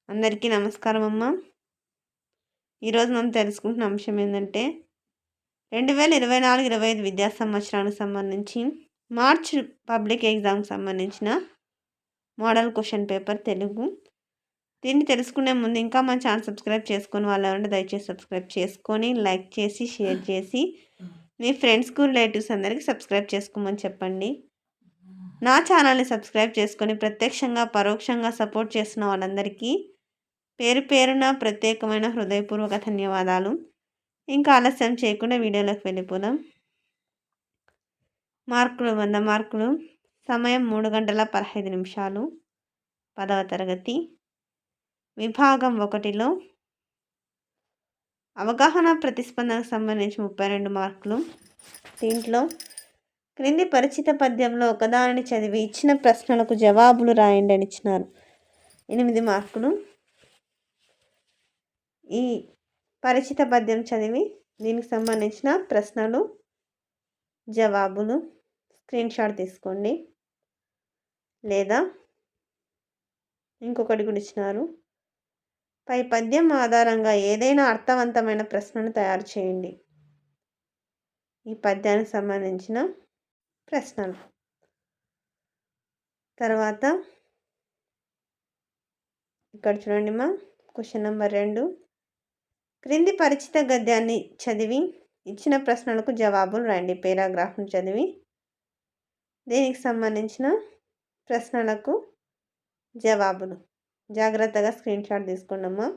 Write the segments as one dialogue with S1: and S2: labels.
S1: అందరికీ నమస్కారం అమ్మ. ఈరోజు మనం తెలుసుకుంటున్న అంశం ఏంటంటే 2024-25 విద్యా సంవత్సరానికి సంబంధించి మార్చ్ పబ్లిక్ ఎగ్జామ్కి సంబంధించిన మోడల్ క్వశ్చన్ పేపర్ తెలుగు. దీన్ని తెలుసుకునే ముందు ఇంకా మన ఛానల్ సబ్స్క్రైబ్ చేసుకొని వాళ్ళు ఎవరంటే దయచేసి సబ్స్క్రైబ్ చేసుకొని లైక్ చేసి షేర్ చేసి మీ ఫ్రెండ్స్కు రిలేటివ్స్ అందరికీ సబ్స్క్రైబ్ చేసుకోమని చెప్పండి. నా ఛానల్ని సబ్స్క్రైబ్ చేసుకొని ప్రత్యక్షంగా పరోక్షంగా సపోర్ట్ చేస్తున్న వాళ్ళందరికీ పేరు పేరున ప్రత్యేకమైన హృదయపూర్వక ధన్యవాదాలు. ఇంకా ఆలస్యం చేయకుండా వీడియోలోకి వెళ్ళిపోదాం. మార్కులు 100 మార్కులు. సమయం 3 గంటల 15 నిమిషాలు. 10వ తరగతి. విభాగం 1లో అవగాహన ప్రతిస్పందనకు సంబంధించి 32 మార్కులు. దీంట్లో క్రింది పరిచిత పద్యంలో ఒకదానిని చదివి ఇచ్చిన ప్రశ్నలకు జవాబులు రాయండి అని ఇచ్చినారు. 8 మార్కులు. ఈ పరిచిత పద్యం చదివి దీనికి సంబంధించిన ప్రశ్నలు జవాబులు స్క్రీన్ షాట్ తీసుకోండి. లేదా ఇంకొకటి కూడా ఇచ్చినారు. పై పద్యం ఆధారంగా ఏదైనా అర్థవంతమైన ప్రశ్నను తయారు చేయండి. ఈ పద్యానికి సంబంధించిన ప్రశ్నలు. తర్వాత ఇక్కడ చూడండి మా క్వశ్చన్ నెంబర్ 2. క్రింది పరిచిత గద్యాన్ని చదివి ఇచ్చిన ప్రశ్నలకు జవాబులు రాయండి. పేరాగ్రాఫ్ను చదివి దీనికి సంబంధించిన ప్రశ్నలకు జవాబులు జాగ్రత్తగా స్క్రీన్ షాట్ తీసుకోండమ్మా.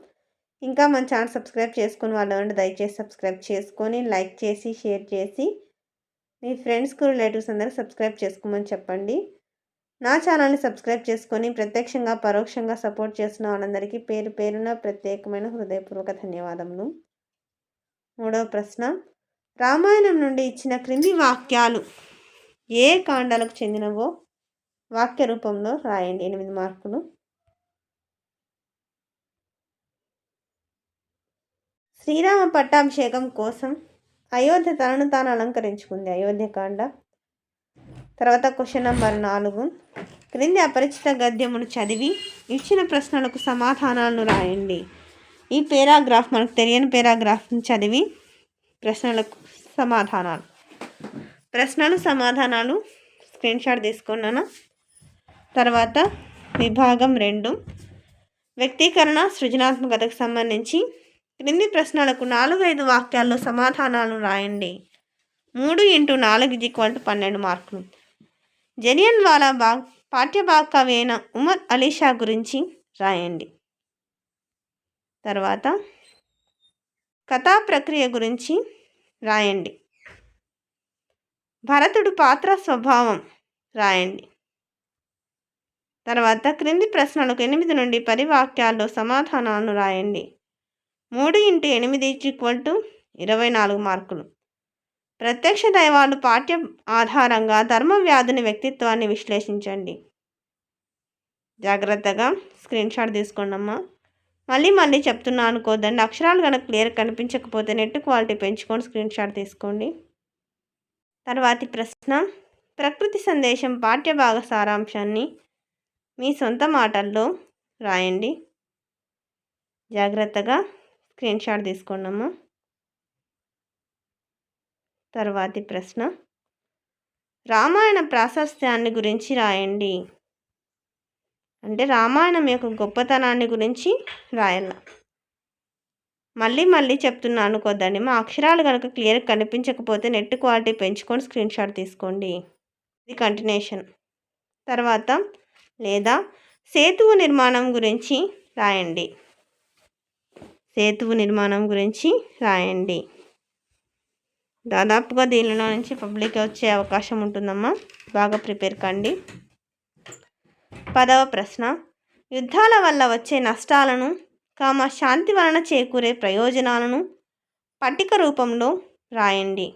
S1: ఇంకా మన ఛానల్ సబ్స్క్రైబ్ చేసుకుని వాళ్ళు దయచేసి సబ్స్క్రైబ్ చేసుకొని లైక్ చేసి షేర్ చేసి మీ ఫ్రెండ్స్కు రిలేటివ్స్ అందరికీ సబ్స్క్రైబ్ చేసుకోమని చెప్పండి. నా ఛానల్ని సబ్స్క్రైబ్ చేసుకొని ప్రత్యక్షంగా పరోక్షంగా సపోర్ట్ చేస్తున్న వాళ్ళందరికీ పేరు పేరున ప్రత్యేకమైన హృదయపూర్వక ధన్యవాదములు. 3వ ప్రశ్న. రామాయణం నుండి ఇచ్చిన క్రింది వాక్యాలు ఏ కాండాలకు చెందినవో వాక్య రూపంలో రాయండి. 8 మార్కులు. శ్రీరామ పట్టాభిషేకం కోసం అయోధ్య తనను తాను అలంకరించుకుంది. అయోధ్యకాండ. తర్వాత క్వశ్చన్ నెంబర్ 4. క్రింది అపరిచిత గద్యమును చదివి ఇచ్చిన ప్రశ్నలకు సమాధానాలను రాయండి. ఈ పేరాగ్రాఫ్ మనకు తెలియని పేరాగ్రాఫ్ని చదివి ప్రశ్నలకు సమాధానాలు స్క్రీన్ షాట్ తీసుకున్నాను. తర్వాత విభాగం 2 వ్యక్తీకరణ సృజనాత్మకతకు సంబంధించి క్రింది ప్రశ్నలకు 4-5 వాక్యాల్లో సమాధానాలను రాయండి. 3 × 4 = 12 మార్కులు. జలియన్ వాలా బాగ్ పాఠ్యభాగ కవి అయిన ఉమర్ అలీ షా గురించి రాయండి. తర్వాత కథా ప్రక్రియ గురించి రాయండి. భరతుడు పాత్ర స్వభావం రాయండి. తర్వాత క్రింది ప్రశ్నలకు 8 నుండి 10 వాక్యాల్లో సమాధానాలను రాయండి. 3 × 8 = 24 మార్కులు. ప్రత్యక్ష దైవాలు పాఠ్యం ఆధారంగా ధర్మవ్యాధుని వ్యక్తిత్వాన్ని విశ్లేషించండి. జాగ్రత్తగా స్క్రీన్ షాట్ తీసుకోండమ్మా. మళ్ళీ చెప్తున్నా అనుకోద్దండి. అక్షరాలు కనుక క్లియర్ కనిపించకపోతే నెట్ క్వాలిటీ పెంచుకొని స్క్రీన్ షాట్ తీసుకోండి. తర్వాతి ప్రశ్న. ప్రకృతి సందేశం పాఠ్యభాగ సారాంశాన్ని మీ సొంత మాటల్లో రాయండి. జాగ్రత్తగా స్క్రీన్ షాట్ తీసుకోండమ్మా. తర్వాతి ప్రశ్న. రామాయణ ప్రాశస్త్యాన్ని గురించి రాయండి. అంటే రామాయణం యొక్క గొప్పతనాన్ని గురించి రాయాల. మళ్ళీ చెప్తున్నా అనుకోద్దండి. మా అక్షరాలు కనుక క్లియర్ కనిపించకపోతే నెట్ క్వాలిటీ పెంచుకొని స్క్రీన్ షాట్ తీసుకోండి. ఇది కంటిన్యూషన్. తర్వాత లేదా సేతువు నిర్మాణం గురించి రాయండి. దాదాపుగా దీనిలో నుంచి పబ్లిక్ వచ్చే అవకాశం ఉంటుందమ్మా. బాగా ప్రిపేర్ కండి. 10వ ప్రశ్న. యుద్ధాల వల్ల వచ్చే నష్టాలను శాంతి వలన చేకూరే ప్రయోజనాలను పట్టిక రూపంలో రాయండి.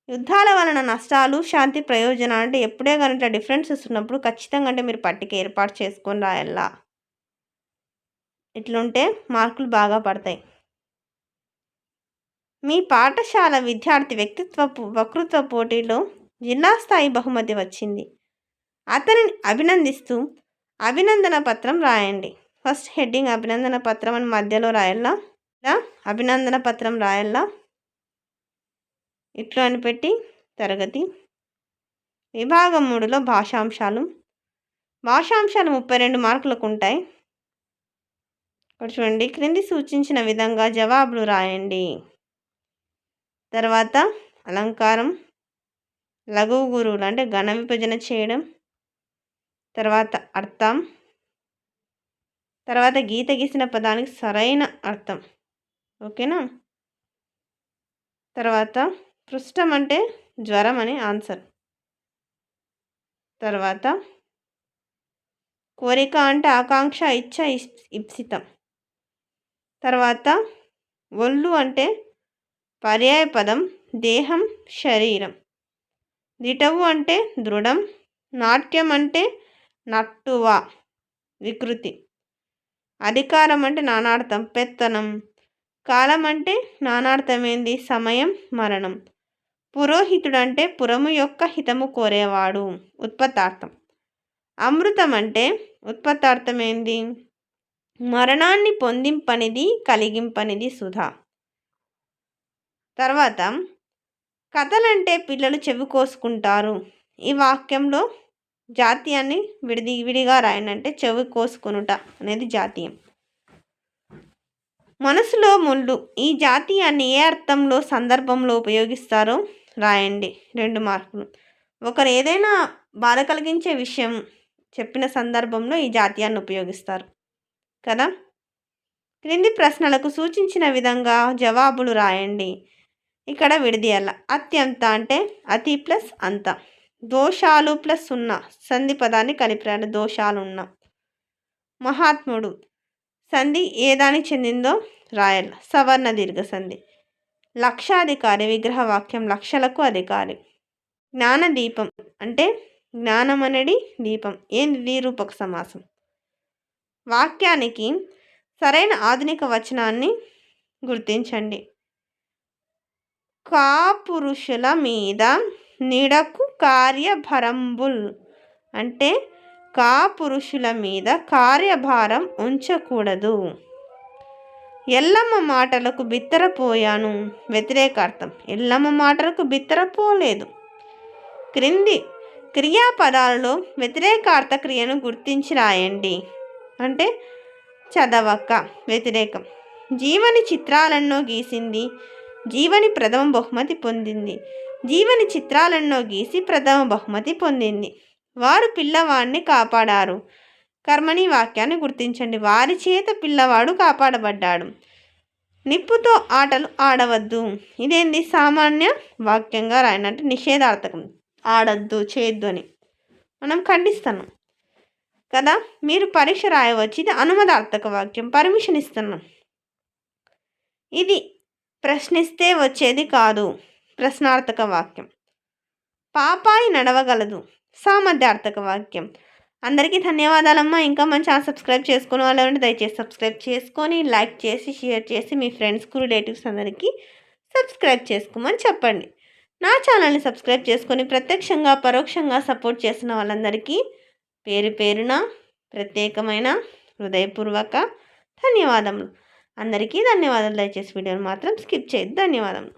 S1: యుద్ధాల వలన నష్టాలు శాంతి ప్రయోజనాలు అంటే ఎప్పుడే కానీ ఇట్లా డిఫరెన్సెస్ ఉన్నప్పుడు ఖచ్చితంగా అంటే మీరు పట్టిక ఏర్పాటు చేసుకొని రాయాలా. ఇట్లుంటే మార్కులు బాగా పడతాయి. మీ పాఠశాల విద్యార్థి వక్తృత్వ పోటీలో జిల్లా స్థాయి బహుమతి వచ్చింది. అతనిని అభినందిస్తూ అభినందన పత్రం రాయండి. ఫస్ట్ హెడ్డింగ్ అభినందన పత్రం అని మధ్యలో రాయాలా, ఇలా అభినందన పత్రం రాయాలా, ఇట్లా అని పెట్టి తరగతి. విభాగం 3లో భాషాంశాలు. భాషాంశాలు 32 మార్కులకు ఉంటాయి. ఇక్కడ చూడండి, క్రింది సూచించిన విధంగా జవాబులు రాయండి. తర్వాత అలంకారం, లఘువు గురువులు అంటే ఘన విభజన చేయడం, తర్వాత అర్థం, తర్వాత గీత గీసిన పదానికి సరైన అర్థం. ఓకేనా. తర్వాత పృష్టం అంటే జ్వరం అని ఆన్సర్. తర్వాత కోరిక అంటే ఆకాంక్ష, ఇచ్ఛ, ఇప్సితం. తర్వాత ఒళ్ళు అంటే పర్యాయ పదం, దేహం, శరీరం. దిటవు అంటే దృఢం, నాట్యం అంటే నట్టువ, వికృతి. అధికారం అంటే నానార్థం, పెత్తనం. కాలం అంటే నానార్థమైంది, సమయం, మరణం. పురోహితుడు అంటే పురము యొక్క హితము కోరేవాడు, ఉత్పత్తార్థం. అమృతం అంటే ఉత్పత్తార్థమైంది, మరణాన్ని పొందింపనిది, కలిగింపనిది, సుధా. తర్వాత కథలంటే పిల్లలు చెవి కోసుకుంటారు. ఈ వాక్యంలో జాతీయాన్ని విడిగా రాయండి. అంటే చెవి కోసుకొనుట అనేది జాతీయం. మనసులో ముళ్ళు, ఈ జాతీయాన్ని ఏ అర్థంలో సందర్భంలో ఉపయోగిస్తారో రాయండి. 2 మార్కులు. ఒకరు ఏదైనా బాధ కలిగించే విషయం చెప్పిన సందర్భంలో ఈ జాతీయాన్ని ఉపయోగిస్తారు కదా. క్రింది ప్రశ్నలకు సూచించిన విధంగా జవాబులు రాయండి. ఇక్కడ విడదీయాల. అత్యంత అంటే అతి ప్లస్ అంత. దోషాలు ప్లస్ ఉన్న సంధి పదాన్ని కలిపి రాయాలి, దోషాలు ఉన్న. మహాత్ముడు సంధి ఏ దానికి చెందిందో రాయాలి, సవర్ణ దీర్ఘ సంధి. లక్షాధికారి విగ్రహవాక్యం, లక్షలకు అధికారి. జ్ఞానదీపం అంటే జ్ఞానం అనేది దీపం, ఏంది నిరూపక సమాసం. వాక్యానికి సరైన ఆధునిక వచనాన్ని గుర్తించండి. కాపురుషుల మీద నిడకు కార్యభరంబుల్ అంటే కాపురుషుల మీద కార్యభారం ఉంచకూడదు. ఎల్లమ్మ మాటలకు బిత్తరపోయాను, వ్యతిరేకార్థం. ఎల్లమ్మ మాటలకు బిత్తరపోలేదు. క్రింది క్రియాపదాలలో వ్యతిరేకార్థ క్రియను గుర్తించి రాయండి. అంటే చదవక, వ్యతిరేకం. జీవని చిత్రాలెన్నో గీసింది, జీవని ప్రథమ బహుమతి పొందింది. జీవని చిత్రాలెన్నో గీసి ప్రథమ బహుమతి పొందింది. వారు పిల్లవాడిని కాపాడారు. కర్మని వాక్యాన్ని గుర్తించండి. వారి చేత పిల్లవాడు కాపాడబడ్డాడు. నిప్పుతో ఆటలు ఆడవద్దు, ఇదేంది సామాన్య వాక్యంగా రాయనంటే నిషేధార్థకం. ఆడద్దు, చేయొద్దు అని మనం ఖండిస్తున్నాం కదా. మీరు పరీక్ష రాయవచ్చు, ఇది అనుమతార్థక వాక్యం, పర్మిషన్ ఇస్తున్నాం. ఇది ప్రశ్నిస్తే వచ్చేది కాదు, ప్రశ్నార్థక వాక్యం. పాపాయి నడవగలదు, సామర్థ్యార్థక వాక్యం. అందరికీ ధన్యవాదాలమ్మా. ఇంకా మన ఛానల్ సబ్స్క్రైబ్ చేసుకుని వాళ్ళంటే దయచేసి సబ్స్క్రైబ్ చేసుకొని లైక్ చేసి షేర్ చేసి మీ ఫ్రెండ్స్కు రిలేటివ్స్ అందరికీ సబ్స్క్రైబ్ చేసుకోమని చెప్పండి. నా ఛానల్ని సబ్స్క్రైబ్ చేసుకొని ప్రత్యక్షంగా పరోక్షంగా సపోర్ట్ చేసిన వాళ్ళందరికీ పేరు పేరున ప్రత్యేకమైన హృదయపూర్వక ధన్యవాదములు. అందరికీ ధన్యవాదాలు. దయచేసి వీడియోని మాత్రం స్కిప్ చేయొద్దు. ధన్యవాదములు.